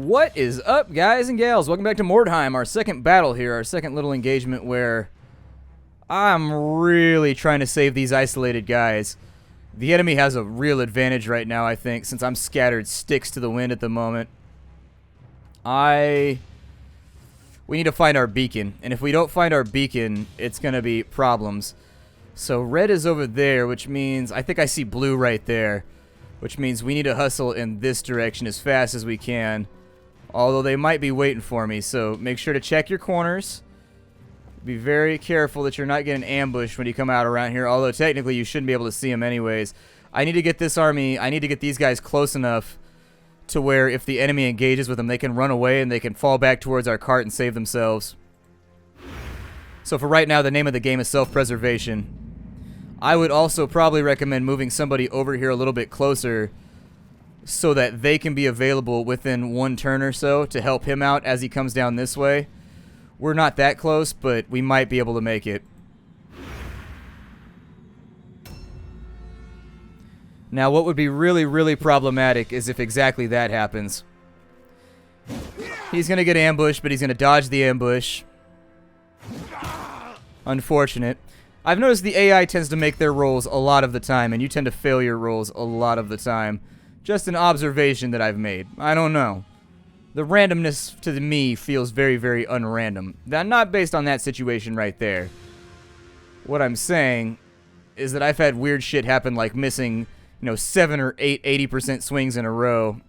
What is up, guys and gals? Welcome back to Mordheim, our second battle here, our second little engagement where I'm really trying to save these isolated guys. The enemy has a real advantage right now, I think, since I'm scattered sticks to the wind at the moment. We need to find our beacon, and if we don't find our beacon, it's going to be problems. So red is over there, which means, I think I see blue right there, which means we need to hustle in this direction as fast as we can. Although they might be waiting for me, so make sure to check your corners. Be very careful that you're not getting ambushed when you come out around here, although technically you shouldn't be able to see them anyways. I need to get this army, I need to get these guys close enough to where if the enemy engages with them, they can run away and they can fall back towards our cart and save themselves. So for right now, the name of the game is self-preservation. I would also probably recommend moving somebody over here a little bit closer so that they can be available within one turn or so to help him out as he comes down this way. We're not that close, but we might be able to make it. Now, what would be really, really problematic is if exactly that happens. He's going to get ambushed, but he's going to dodge the ambush. Unfortunate. I've noticed the AI tends to make their rolls a lot of the time, and you tend to fail your rolls a lot of the time. Just an observation that I've made. I don't know. The randomness to me feels very, very unrandom. Now, not based on that situation right there. What I'm saying is that I've had weird shit happen, like missing, 7 or 8 80% swings in a row.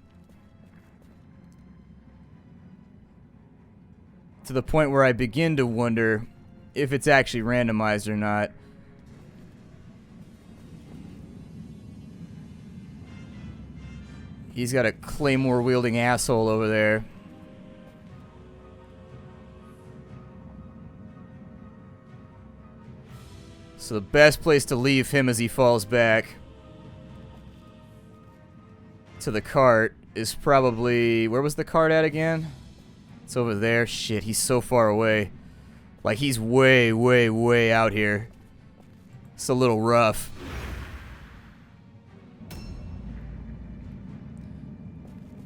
To the point where I begin to wonder if it's actually randomized or not. He's got a claymore-wielding asshole over there. So the best place to leave him as he falls back to the cart is probably... Where was the cart at again? It's over there. Shit, he's so far away. Like, he's way, way, way out here. It's a little rough.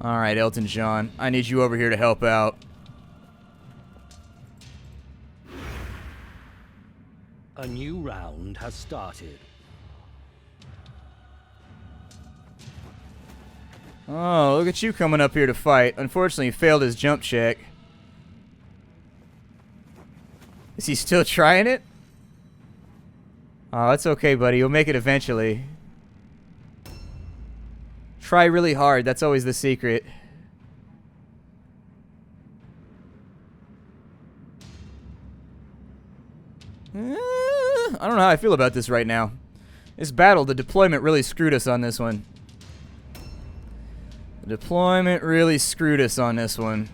Alright, Elton John. I need you over here to help out. A new round has started. Oh, look at you coming up here to fight. Unfortunately, he failed his jump check. Is he still trying it? Oh, it's okay, buddy. You'll make it eventually. Try really hard. That's always the secret. I don't know how I feel about this right now. This battle, the deployment really screwed us on this one. The deployment really screwed us on this one.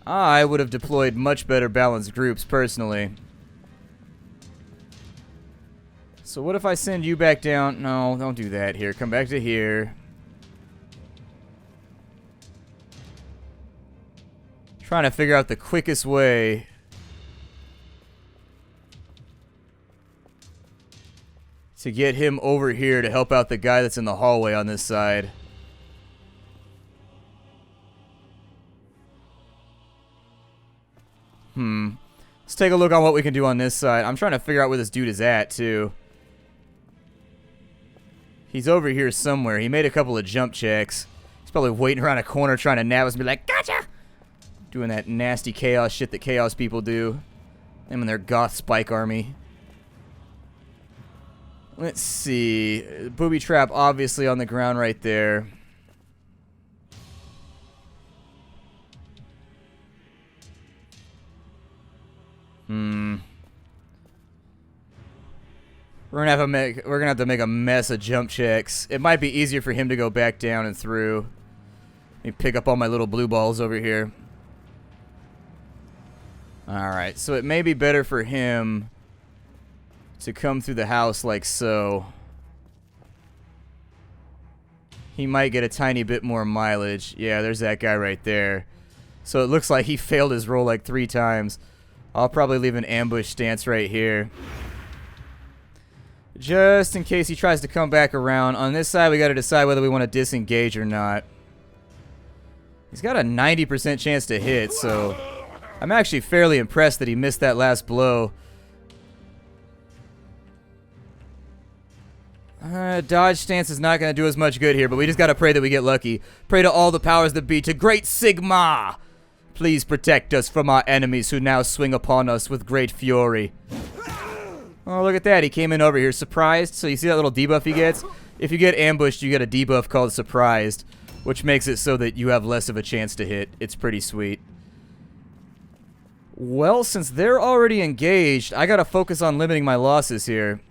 I would have deployed much better balanced groups, personally. So what if I send you back down? No, don't do that here. Come back to here. Trying to figure out the quickest way to get him over here to help out the guy that's in the hallway on this side. Let's take a look on what we can do on this side. I'm trying to figure out where this dude is at, too. He's over here somewhere. He made a couple of jump checks. He's probably waiting around a corner trying to nab us and be like, gotcha! Doing that nasty chaos shit that chaos people do. Them and their goth spike army. Let's see. Booby trap obviously on the ground right there. We're gonna have to make a mess of jump checks. It might be easier for him to go back down and through. Let me pick up all my little blue balls over here. Alright, so it may be better for him to come through the house like so. He might get a tiny bit more mileage. Yeah, there's that guy right there. So it looks like he failed his roll like 3 times. I'll probably leave an ambush stance right here. Just in case he tries to come back around. On this side, we got to decide whether we want to disengage or not. He's got a 90% chance to hit, so I'm actually fairly impressed that he missed that last blow. Dodge stance is not going to do us much good here, but we just got to pray that we get lucky. Pray to all the powers that be, to Great Sigma! Please protect us from our enemies who now swing upon us with great fury. Oh, look at that. He came in over here surprised. So you see that little debuff he gets? If you get ambushed, you get a debuff called surprised, which makes it so that you have less of a chance to hit. It's pretty sweet. Well, since they're already engaged, I got to focus on limiting my losses here.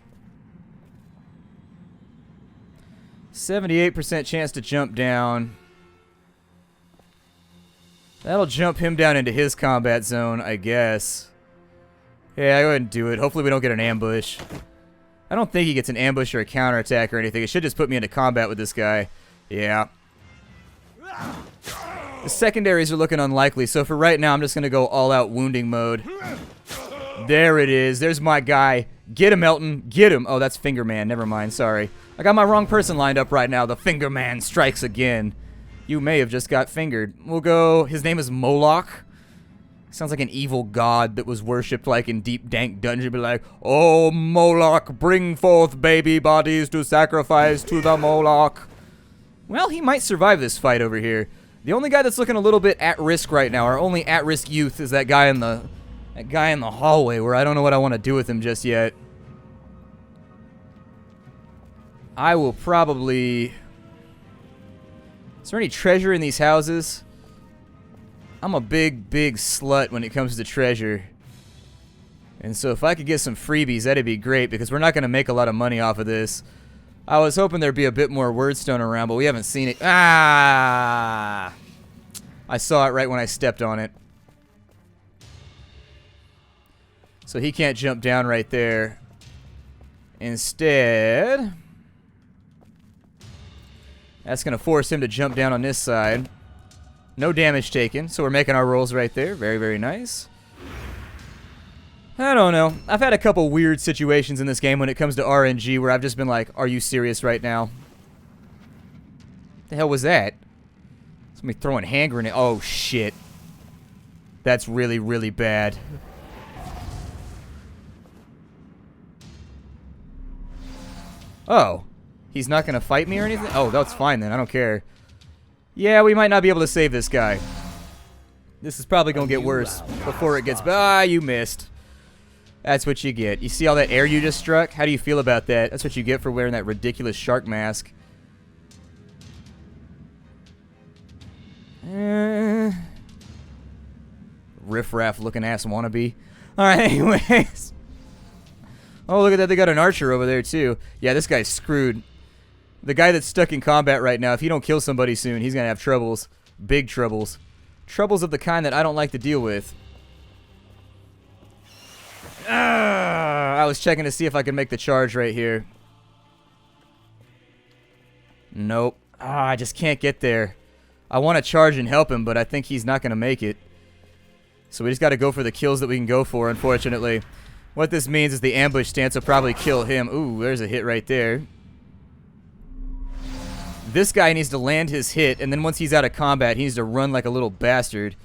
78% chance to jump down. That'll jump him down into his combat zone, I guess. Yeah, go ahead and do it. Hopefully we don't get an ambush. I don't think he gets an ambush or a counterattack or anything. It should just put me into combat with this guy. Yeah. The secondaries are looking unlikely, so for right now, I'm just going to go all-out wounding mode. There it is. There's my guy. Get him, Elton. Get him. Oh, that's Fingerman. Never mind. Sorry. I got my wrong person lined up right now. The Fingerman strikes again. You may have just got fingered. We'll go... His name is Moloch. Sounds like an evil god that was worshipped like in deep, dank dungeon. Be like, oh, Moloch, bring forth baby bodies to sacrifice to the Moloch. Well, he might survive this fight over here. The only guy that's looking a little bit at risk right now, our only at-risk youth, is that guy in the hallway where I don't know what I want to do with him just yet. I will probably... Is there any treasure in these houses? I'm a big, big slut when it comes to treasure. And so if I could get some freebies, that'd be great, because we're not going to make a lot of money off of this. I was hoping there'd be a bit more wordstone around, but we haven't seen it. Ah! I saw it right when I stepped on it. So he can't jump down right there. Instead... That's going to force him to jump down on this side. No damage taken, so we're making our rolls right there. Very, very nice. I don't know. I've had a couple weird situations in this game when it comes to RNG where I've just been like, are you serious right now? The hell was that? Somebody throwing hand grenade. Oh, shit. That's really, really bad. Oh. He's not going to fight me or anything? Oh, that's fine then. I don't care. Yeah, we might not be able to save this guy. This is probably going to get worse before it gets... Ah, you missed. That's what you get. You see all that air you just struck? How do you feel about that? That's what you get for wearing that ridiculous shark mask. Riff-raff looking ass wannabe. Alright, anyways. Oh, look at that. They got an archer over there, too. Yeah, this guy's screwed. The guy that's stuck in combat right now, if he don't kill somebody soon, he's going to have troubles. Big troubles. Troubles of the kind that I don't like to deal with. I was checking to see if I could make the charge right here. Nope. I just can't get there. I want to charge and help him, but I think he's not going to make it. So we just got to go for the kills that we can go for, unfortunately. What this means is the ambush stance will probably kill him. Ooh, there's a hit right there. This guy needs to land his hit, and then once he's out of combat, he needs to run like a little bastard.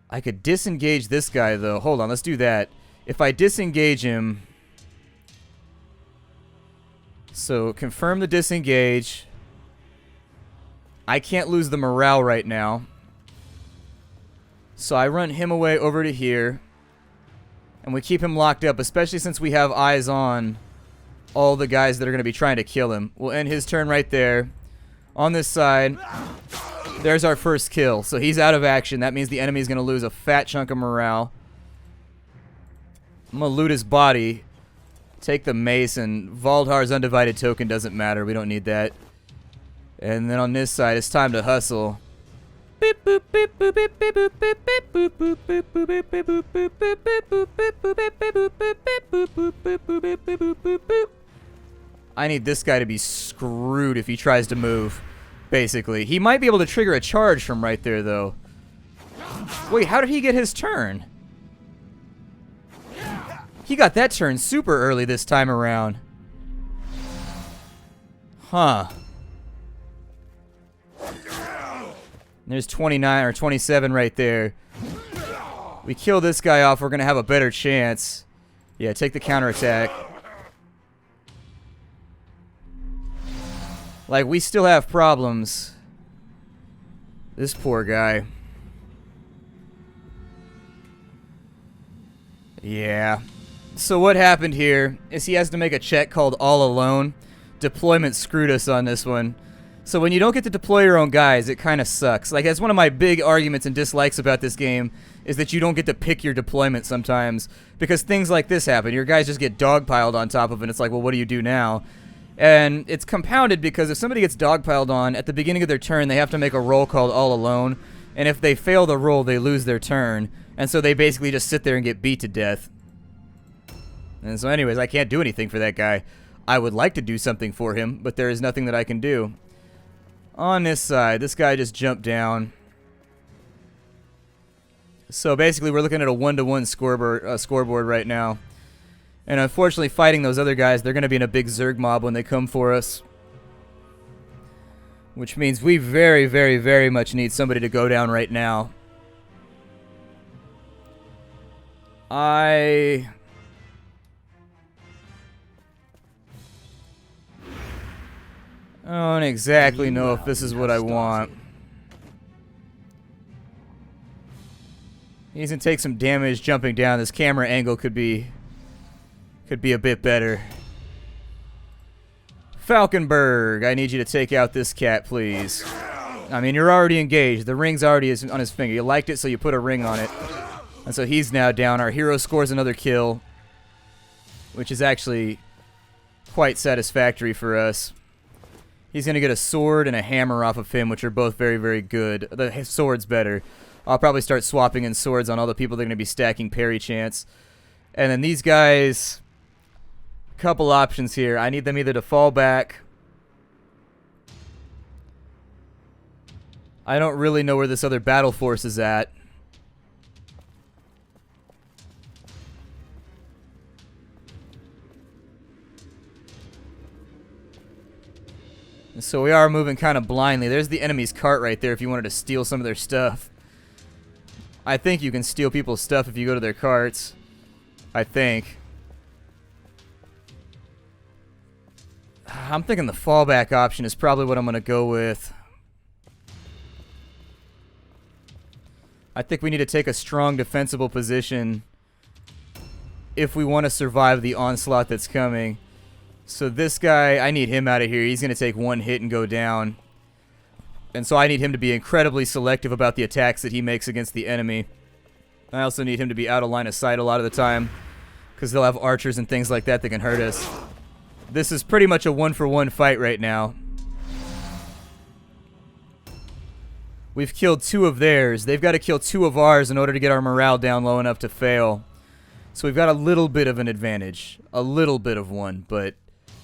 I could disengage this guy, though. Hold on, let's do that. If I disengage him... So, confirm the disengage. I can't lose the morale right now. So I run him away over to here. And we keep him locked up, especially since we have eyes on all the guys that are going to be trying to kill him. We'll end his turn right there. On this side, there's our first kill. So he's out of action. That means the enemy is going to lose a fat chunk of morale. I'm going to loot his body. Take the mace, and Valdhar's undivided token doesn't matter. We don't need that. And then on this side, it's time to hustle. I need this guy to be screwed if he tries to move, basically. He might be able to trigger a charge from right there, though. Wait, how did he get his turn? He got that turn super early this time around. Huh. There's 29 or 27 right there. We kill this guy off, we're going to have a better chance. Yeah, take the counterattack. Like, we still have problems. This poor guy. Yeah. So what happened here is he has to make a check called All Alone. Deployment screwed us on this one. So when you don't get to deploy your own guys, it kind of sucks. Like, that's one of my big arguments and dislikes about this game, is that you don't get to pick your deployment sometimes, because things like this happen. Your guys just get dogpiled on top of it, and it's like, well, what do you do now? And it's compounded because if somebody gets dogpiled on, at the beginning of their turn, they have to make a roll called All Alone, and if they fail the roll, they lose their turn, and so they basically just sit there and get beat to death. And so anyways, I can't do anything for that guy. I would like to do something for him, but there is nothing that I can do. On this side, this guy just jumped down. So basically, we're looking at a 1-to-1 scoreboard right now. And unfortunately, fighting those other guys, they're going to be in a big Zerg mob when they come for us. Which means we very, very, very much need somebody to go down right now. I don't exactly know if this is what I want. He's gonna take some damage jumping down. This camera angle could be a bit better. Falkenberg, I need you to take out this cat, please. I mean, you're already engaged. The ring's already on his finger. You liked it, so you put a ring on it. And so he's now down. Our hero scores another kill, which is actually quite satisfactory for us. He's going to get a sword and a hammer off of him, which are both very, very good. The sword's better. I'll probably start swapping in swords on all the people that are going to be stacking parry chance. And then these guys, couple options here. I need them either to fall back. I don't really know where this other battle force is at. So we are moving kind of blindly. There's the enemy's cart right there if you wanted to steal some of their stuff. I think you can steal people's stuff if you go to their carts. I think. I'm thinking the fallback option is probably what I'm going to go with. I think we need to take a strong defensible position if we want to survive the onslaught that's coming. So this guy, I need him out of here. He's going to take one hit and go down. And so I need him to be incredibly selective about the attacks that he makes against the enemy. I also need him to be out of line of sight a lot of the time, because they'll have archers and things like that that can hurt us. This is pretty much a 1-for-1 fight right now. We've killed 2 of theirs. They've got to kill 2 of ours in order to get our morale down low enough to fail. So we've got a little bit of an advantage. A little bit of one, but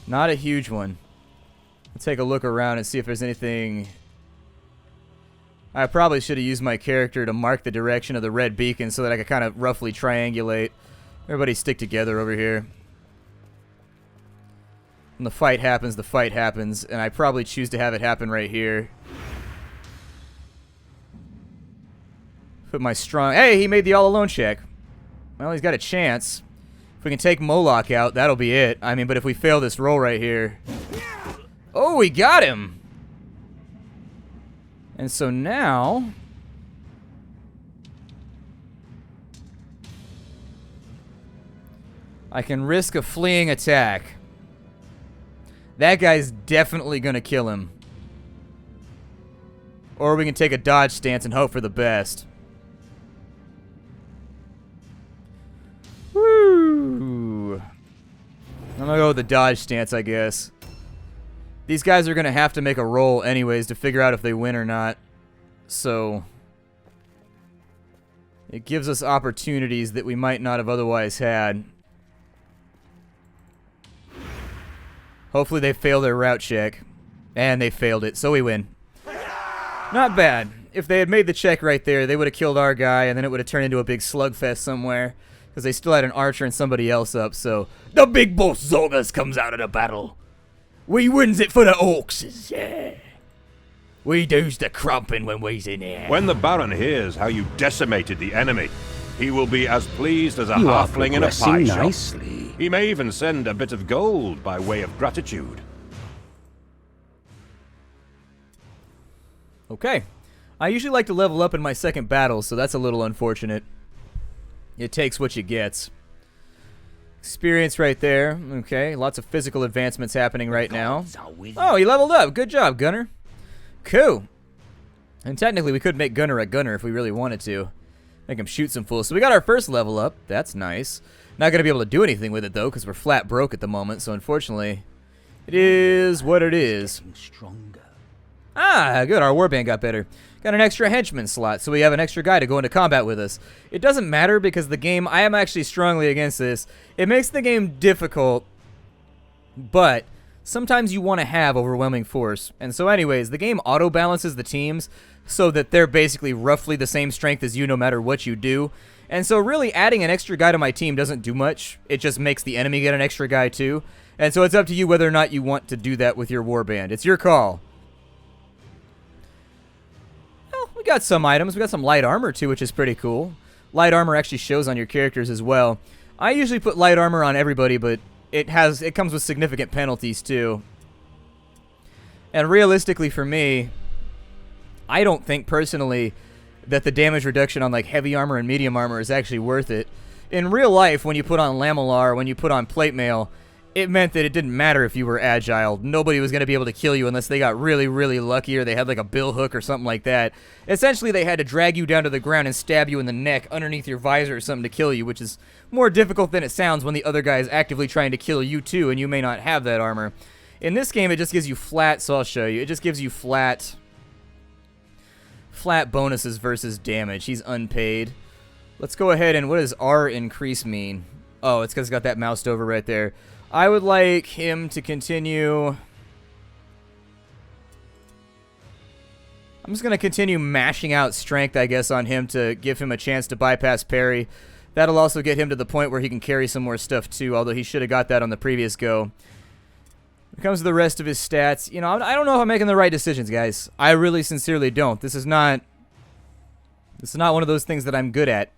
not a huge one. Let's take a look around and see if there's anything. I probably should have used my character to mark the direction of the red beacon so that I could kind of roughly triangulate. Everybody stick together over here. When the fight happens, and I probably choose to have it happen right here. Put my strong... Hey, he made the all-alone check. Well, he's got a chance. If we can take Moloch out, that'll be it. I mean, but if we fail this roll right here... Oh, we got him! And so now... I can risk a fleeing attack. That guy's definitely going to kill him. Or we can take a dodge stance and hope for the best. Woo! I'm going to go with the dodge stance, I guess. These guys are going to have to make a roll anyways to figure out if they win or not. So... it gives us opportunities that we might not have otherwise had. Hopefully they fail their route check. And they failed it, so we win. Not bad. If they had made the check right there, they would have killed our guy, and then it would have turned into a big slugfest somewhere. Because they still had an archer and somebody else up, so... The big boss Zorgas comes out of the battle. We wins it for the orcs, yeah. We do's the crumping when we's in here. When the Baron hears how you decimated the enemy, he will be as pleased as a You are halfling in a pie progressing shop. nicely. He may even send a bit of gold by way of gratitude. Okay. I usually like to level up in my second battle, so that's a little unfortunate. It takes what you gets. Experience right there. Okay, lots of physical advancements happening right now. Oh, he leveled up. Good job, Gunner. Cool. And technically, we could make Gunner a gunner if we really wanted to. Make him shoot some fools. So we got our first level up. That's nice. Not going to be able to do anything with it, though, because we're flat broke at the moment. So, unfortunately, it is what it is. Stronger. Ah, good. Our warband got better. Got an extra henchman slot, so we have an extra guy to go into combat with us. It doesn't matter because the game, I am actually strongly against this. It makes the game difficult, but sometimes you want to have overwhelming force. And so anyways, the game auto-balances the teams so that they're basically roughly the same strength as you no matter what you do. And so really adding an extra guy to my team doesn't do much. It just makes the enemy get an extra guy too. And so it's up to you whether or not you want to do that with your warband. It's your call. We got some items. We got some light armor too, which is pretty cool. Light armor actually shows on your characters as well. I usually put light armor on everybody, but it comes with significant penalties too. And realistically for me, I don't think personally that the damage reduction on like heavy armor and medium armor is actually worth it. In real life, when you put on lamellar, when you put on plate mail, it meant that it didn't matter if you were agile. Nobody was going to be able to kill you unless they got really, really lucky or they had like a bill hook or something like that. Essentially, they had to drag you down to the ground and stab you in the neck underneath your visor or something to kill you, which is more difficult than it sounds when the other guy is actively trying to kill you too, and you may not have that armor. In this game, it just gives you flat, so I'll show you. It just gives you flat bonuses versus damage. He's unpaid. Let's go ahead and what does R increase mean? Oh, it's because it's got that moused over right there. I would like him to continue. I'm just going to continue mashing out strength, I guess, on him to give him a chance to bypass parry. That'll also get him to the point where he can carry some more stuff too, although he should have got that on the previous go. When it comes to the rest of his stats, you know, I don't know if I'm making the right decisions, guys. I really sincerely don't. This is not one of those things that I'm good at.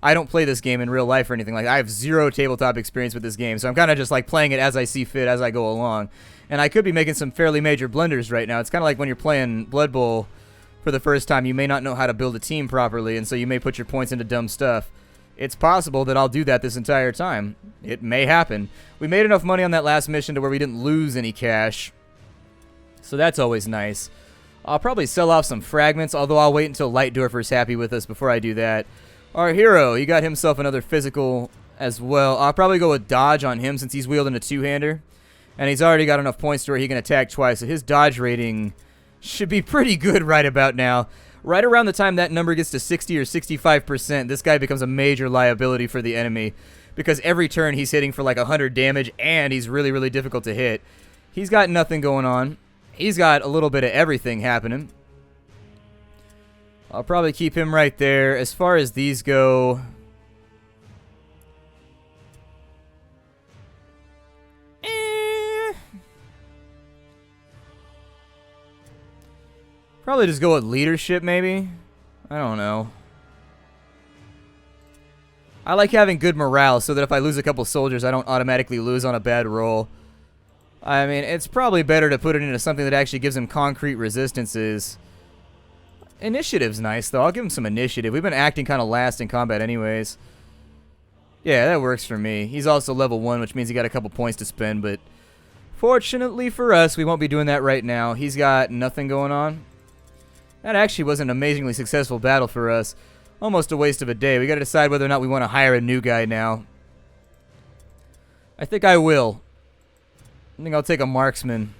I don't play this game in real life or anything like that. I have zero tabletop experience with this game, so I'm kind of just like playing it as I see fit as I go along. And I could be making some fairly major blunders right now. It's kind of like when you're playing Blood Bowl for the first time, you may not know how to build a team properly, and so you may put your points into dumb stuff. It's possible that I'll do that this entire time. It may happen. We made enough money on that last mission to where we didn't lose any cash, so that's always nice. I'll probably sell off some fragments, although I'll wait until Lightdorfer's happy with us before I do that. Our hero, he got himself another physical as well. I'll probably go with dodge on him since he's wielding a two-hander. And he's already got enough points to where he can attack twice. So his dodge rating should be pretty good right about now. Right around the time that number gets to 60 or 65%, this guy becomes a major liability for the enemy. Because every turn he's hitting for like 100 damage and he's really, really difficult to hit. He's got nothing going on. He's got a little bit of everything happening. I'll probably keep him right there. As far as these go, probably just go with leadership, maybe. I don't know. I like having good morale so that if I lose a couple soldiers, I don't automatically lose on a bad roll. I mean, it's probably better to put it into something that actually gives him concrete resistances. Initiative's nice, though. I'll give him some initiative. We've been acting kind of last in combat anyways. Yeah, that works for me. He's also level 1, which means he got a couple points to spend, but fortunately for us, we won't be doing that right now. He's got nothing going on. That actually was an amazingly successful battle for us. Almost a waste of a day. We got to decide whether or not we want to hire a new guy now. I think I will. I think I'll take a marksman.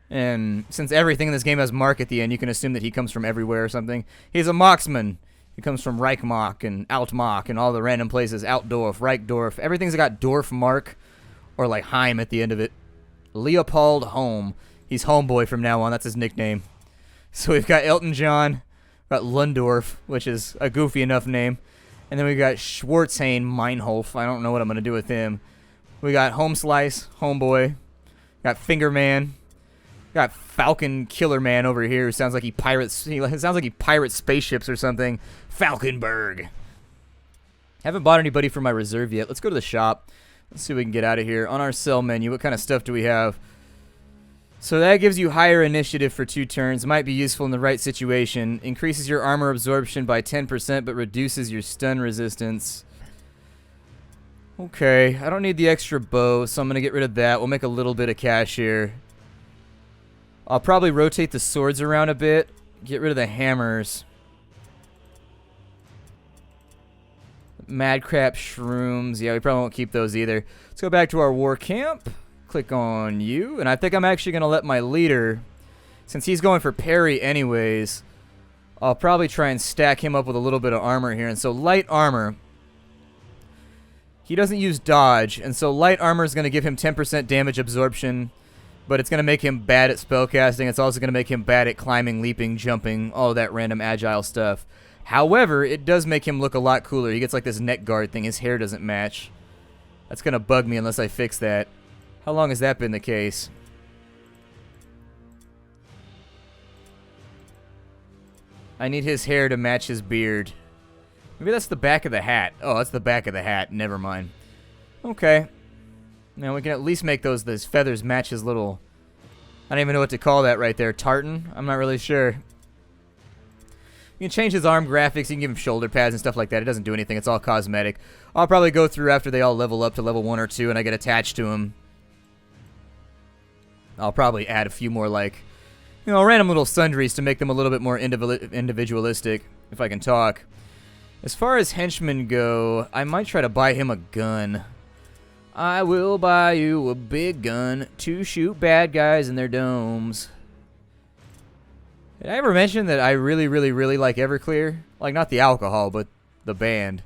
And since everything in this game has mark at the end, you can assume that he comes from everywhere or something. He's a marksman. He comes from Reichmark and Altmark and all the random places. Altdorf, Reichdorf. Everything's got Dorf Mark or like Heim at the end of it. Leopold Holm. He's Homeboy from now on. That's his nickname. So we've got Elton John. We've got Lundorf, which is a goofy enough name. And then we got Schwarzhain Meinhof. I don't know what I'm going to do with him. We got Home Slice, Homeboy. Got Fingerman. Got Falcon Killer Man over here who sounds like he pirates. It sounds like he pirates spaceships or something. Falconberg. Haven't bought anybody for my reserve yet. Let's go to the shop. Let's see what we can get out of here. On our sell menu, what kind of stuff do we have? So that gives you higher initiative for 2 turns. Might be useful in the right situation. Increases your armor absorption by 10%, but reduces your stun resistance. Okay, I don't need the extra bow, so I'm going to get rid of that. We'll make a little bit of cash here. I'll probably rotate the swords around a bit. Get rid of the hammers. Madcrap shrooms. Yeah, we probably won't keep those either. Let's go back to our war camp. Click on you. And I think I'm actually going to let my leader, since he's going for parry anyways, I'll probably try and stack him up with a little bit of armor here. And so light armor. He doesn't use dodge. And so light armor is going to give him 10% damage absorption. But it's going to make him bad at spellcasting. It's also going to make him bad at climbing, leaping, jumping, all of that random agile stuff. However, it does make him look a lot cooler. He gets like this neck guard thing. His hair doesn't match. That's going to bug me unless I fix that. How long has that been the case? I need his hair to match his beard. Maybe that's the back of the hat. Oh, that's the back of the hat. Never mind. Okay. Now we can at least make those feathers match his little... I don't even know what to call that right there. Tartan? I'm not really sure. You can change his arm graphics. You can give him shoulder pads and stuff like that. It doesn't do anything. It's all cosmetic. I'll probably go through after they all level up to level 1 or 2 and I get attached to him. I'll probably add a few more, like, you know, random little sundries to make them a little bit more individualistic, if I can talk. As far as henchmen go, I might try to buy him a gun. I will buy you a big gun to shoot bad guys in their domes. Did I ever mention that I really, really, really like Everclear? Like, not the alcohol, but the band.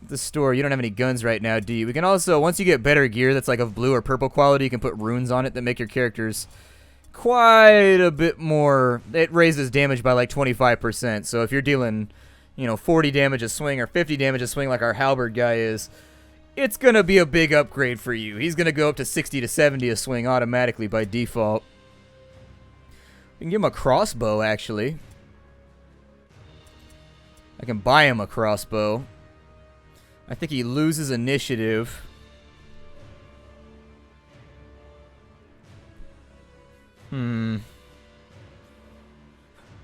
The store, you don't have any guns right now, do you? We can also, once you get better gear that's like of blue or purple quality, you can put runes on it that make your characters quite a bit more. It raises damage by like 25%. So if you're dealing, you know, 40 damage a swing or 50 damage a swing like our halberd guy is, it's going to be a big upgrade for you. He's going to go up to 60 to 70 a swing automatically by default. We can give him a crossbow, actually. I can buy him a crossbow. I think he loses initiative. I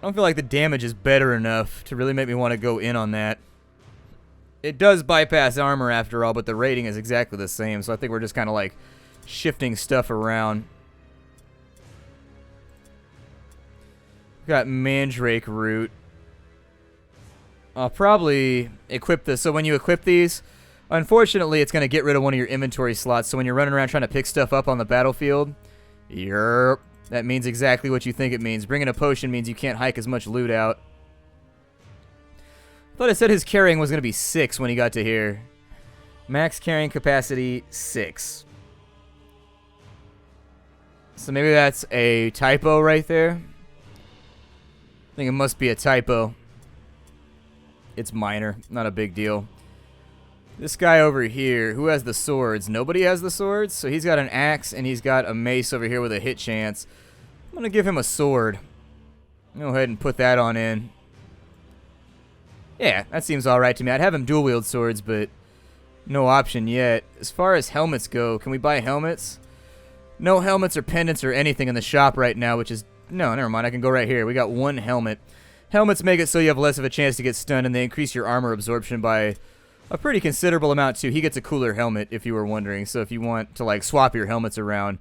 don't feel like the damage is better enough to really make me want to go in on that. It does bypass armor after all, but the rating is exactly the same, so I think we're just kind of like shifting stuff around. Got Mandrake Root. I'll probably equip this. So when you equip these, unfortunately, it's going to get rid of one of your inventory slots. So when you're running around trying to pick stuff up on the battlefield, yerp, that means exactly what you think it means. Bringing a potion means you can't hike as much loot out. I thought I said his carrying was going to be 6 when he got to here. Max carrying capacity, 6. So maybe that's a typo right there. I think it must be a typo. It's minor, not a big deal. This guy over here, who has the swords? Nobody has the swords, so he's got an axe and he's got a mace over here with a hit chance. I'm going to give him a sword. Go ahead and put that on in. Yeah, that seems alright to me. I'd have him dual wield swords, but no option yet. As far as helmets go, can we buy helmets? No helmets or pendants or anything in the shop right now, which is... No, never mind. I can go right here. We got 1 helmet. Helmets make it so you have less of a chance to get stunned, and they increase your armor absorption by a pretty considerable amount, too. He gets a cooler helmet, if you were wondering. So if you want to, like, swap your helmets around,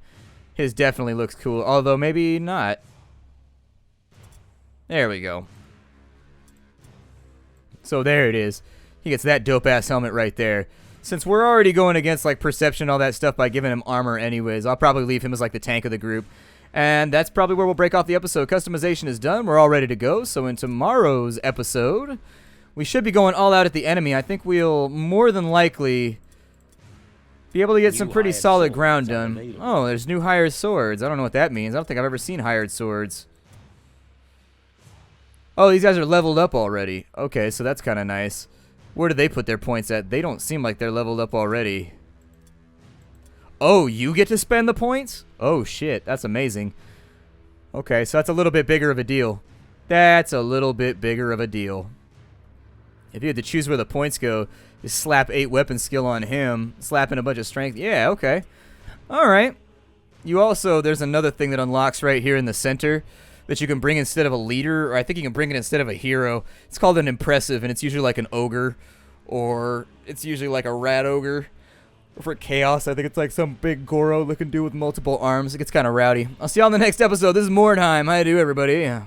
his definitely looks cool. Although, maybe not. There we go. So there it is. He gets that dope-ass helmet right there. Since we're already going against, like, perception and all that stuff by giving him armor anyways, I'll probably leave him as, like, the tank of the group. And that's probably where we'll break off the episode. Customization is done. We're all ready to go. So in tomorrow's episode, we should be going all out at the enemy. I think we'll more than likely be able to get some pretty solid ground done. Oh, there's new hired swords. I don't know what that means. I don't think I've ever seen hired swords. Oh, these guys are leveled up already. Okay, so that's kind of nice. Where do they put their points at? They don't seem like they're leveled up already. Oh, you get to spend the points? Oh, shit. That's amazing. Okay, so that's a little bit bigger of a deal. That's a little bit bigger of a deal. If you had to choose where the points go, just slap 8 weapon skill on him, slap in a bunch of strength. Yeah, okay. Alright. You also, there's another thing that unlocks right here in the center that you can bring instead of a leader, or I think you can bring it instead of a hero. It's called an impressive, and it's usually like an ogre, or it's usually like a rat ogre. Or for chaos, I think it's like some big Goro looking dude with multiple arms. It gets kind of rowdy. I'll see y'all in the next episode. This is Mordheim. How you do, everybody?